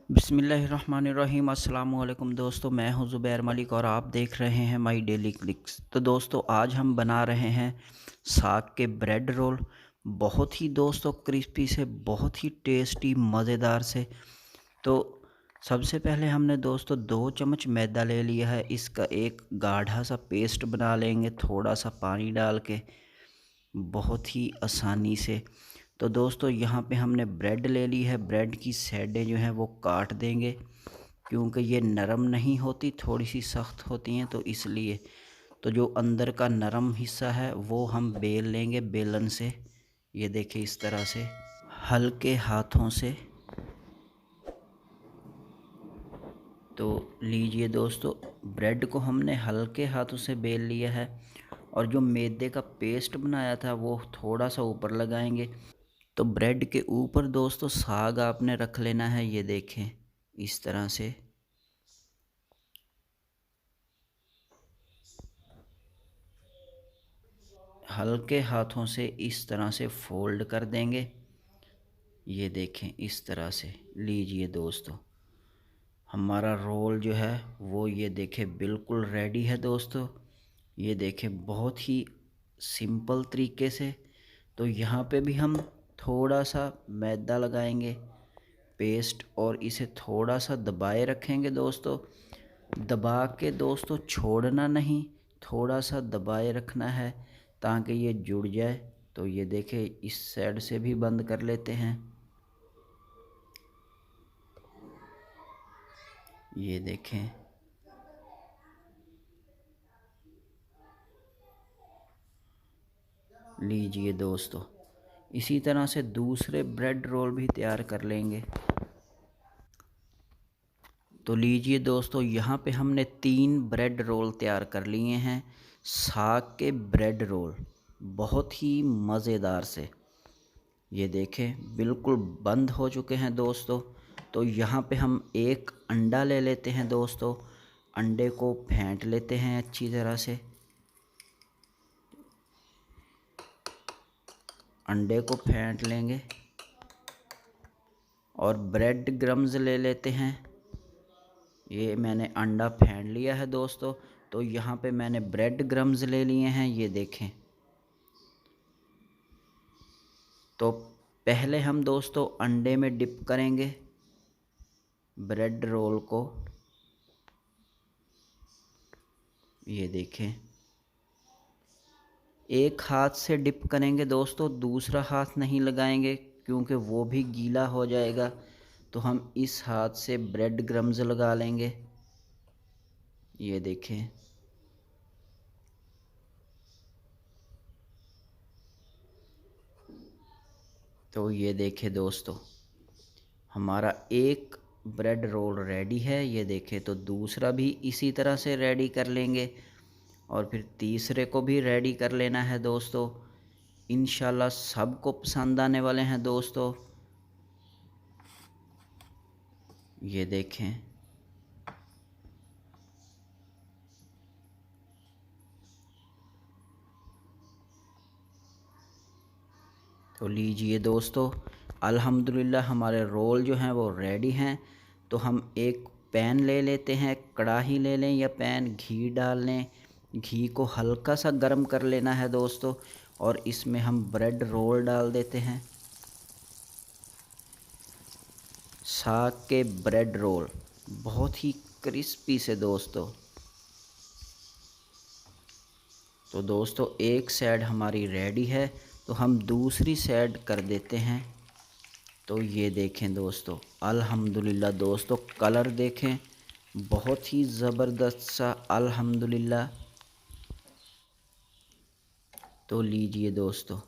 बिस्मिल्लाहिर्रहमानिर्रहीम। अस्सलाम वालेकुम दोस्तों, मैं हूं ज़ुबैर मलिक और आप देख रहे हैं माई डेली क्लिक्स। तो दोस्तों आज हम बना रहे हैं साग के ब्रेड रोल। बहुत ही दोस्तों क्रिस्पी से, बहुत ही टेस्टी मज़ेदार से। तो सबसे पहले हमने दोस्तों 2 चम्मच मैदा ले लिया है। इसका एक गाढ़ा सा पेस्ट बना लेंगे थोड़ा सा पानी डाल के, बहुत ही आसानी से। तो दोस्तों यहाँ पे हमने ब्रेड ले ली है। ब्रेड की साइडें जो हैं वो काट देंगे, क्योंकि ये नरम नहीं होती, थोड़ी सी सख्त होती हैं, तो इसलिए। तो जो अंदर का नरम हिस्सा है वो हम बेल लेंगे बेलन से। ये देखिए इस तरह से हल्के हाथों से। तो लीजिए दोस्तों, ब्रेड को हमने हल्के हाथों से बेल लिया है और जो मैदे का पेस्ट बनाया था वो थोड़ा सा ऊपर लगाएंगे। तो ब्रेड के ऊपर दोस्तों साग आपने रख लेना है। ये देखें इस तरह से। हल्के हाथों से इस तरह से फोल्ड कर देंगे। ये देखें इस तरह से। लीजिए दोस्तों, हमारा रोल जो है वो ये देखें बिल्कुल रेडी है दोस्तों। ये देखें बहुत ही सिंपल तरीके से। तो यहाँ पे भी हम थोड़ा सा मैदा लगाएंगे पेस्ट और इसे थोड़ा सा दबाए रखेंगे दोस्तों। दबा के दोस्तों छोड़ना नहीं, थोड़ा सा दबाए रखना है ताकि ये जुड़ जाए। तो ये देखें इस साइड से भी बंद कर लेते हैं। ये देखें, लीजिए दोस्तों, इसी तरह से दूसरे ब्रेड रोल भी तैयार कर लेंगे। तो लीजिए दोस्तों, यहाँ पे हमने 3 ब्रेड रोल तैयार कर लिए हैं, साग के ब्रेड रोल, बहुत ही मज़ेदार से। ये देखें बिल्कुल बंद हो चुके हैं दोस्तों। तो यहाँ पे हम एक अंडा ले लेते हैं दोस्तों। अंडे को फेंट लेते हैं अच्छी तरह से। अंडे को फेंट लेंगे और ब्रेड क्रम्स ले लेते हैं। ये मैंने अंडा फेंट लिया है दोस्तों। तो यहाँ पे मैंने ब्रेड क्रम्स ले लिए हैं। ये देखें। तो पहले हम दोस्तों अंडे में डिप करेंगे ब्रेड रोल को। ये देखें, एक हाथ से डिप करेंगे दोस्तों, दूसरा हाथ नहीं लगाएंगे क्योंकि वो भी गीला हो जाएगा। तो हम इस हाथ से ब्रेड क्रम्स लगा लेंगे। ये देखें, तो ये देखें दोस्तों, हमारा एक ब्रेड रोल रेडी है। ये देखें, तो दूसरा भी इसी तरह से रेडी कर लेंगे और फिर तीसरे को भी रेडी कर लेना है दोस्तों। इंशाल्लाह सबको पसंद आने वाले हैं दोस्तों। ये देखें, तो लीजिए दोस्तों, अल्हम्दुलिल्लाह हमारे रोल जो हैं वो रेडी हैं। तो हम एक पैन ले लेते हैं, कढ़ाई ले लें या पैन, घी डाल लें। घी को हल्का सा गर्म कर लेना है दोस्तों और इसमें हम ब्रेड रोल डाल देते हैं। साग के ब्रेड रोल बहुत ही क्रिस्पी से दोस्तों। तो दोस्तों एक साइड हमारी रेडी है, तो हम दूसरी साइड कर देते हैं। तो ये देखें दोस्तों, अल्हम्दुलिल्लाह दोस्तों, कलर देखें बहुत ही ज़बरदस्त सा, अल्हम्दुलिल्लाह। तो लीजिए दोस्तों,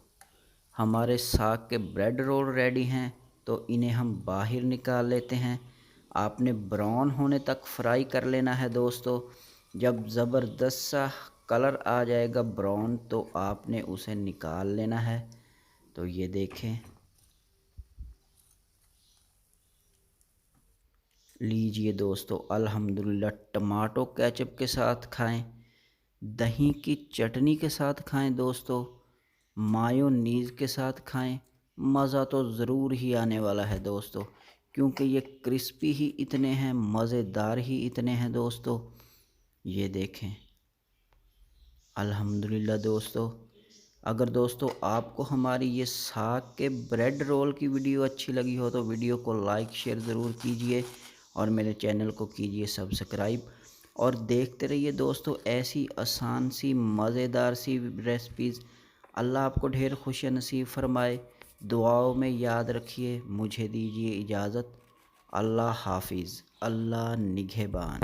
हमारे साग के ब्रेड रोल रेडी हैं। तो इन्हें हम बाहर निकाल लेते हैं। आपने ब्राउन होने तक फ्राई कर लेना है दोस्तों। जब ज़बरदस्त सा कलर आ जाएगा ब्राउन, तो आपने उसे निकाल लेना है। तो ये देखें, लीजिए दोस्तों, अल्हम्दुलिल्लाह, टमाटो केचप के साथ खाएं, दही की चटनी के साथ खाएं दोस्तों, मायोनीज़ के साथ खाएं। मज़ा तो ज़रूर ही आने वाला है दोस्तों, क्योंकि ये क्रिस्पी ही इतने हैं, मज़ेदार ही इतने हैं दोस्तों। ये देखें, अल्हम्दुलिल्लाह दोस्तों। अगर दोस्तों आपको हमारी ये साग के ब्रेड रोल की वीडियो अच्छी लगी हो तो वीडियो को लाइक शेयर ज़रूर कीजिए और मेरे चैनल को कीजिए सब्सक्राइब और देखते रहिए दोस्तों ऐसी आसान सी मज़ेदार सी रेसिपीज़। अल्लाह आपको ढेर खुशियाँ नसीब फरमाए। दुआओं में याद रखिए। मुझे दीजिए इजाज़त। अल्लाह हाफिज़। अल्लाह निगहबान।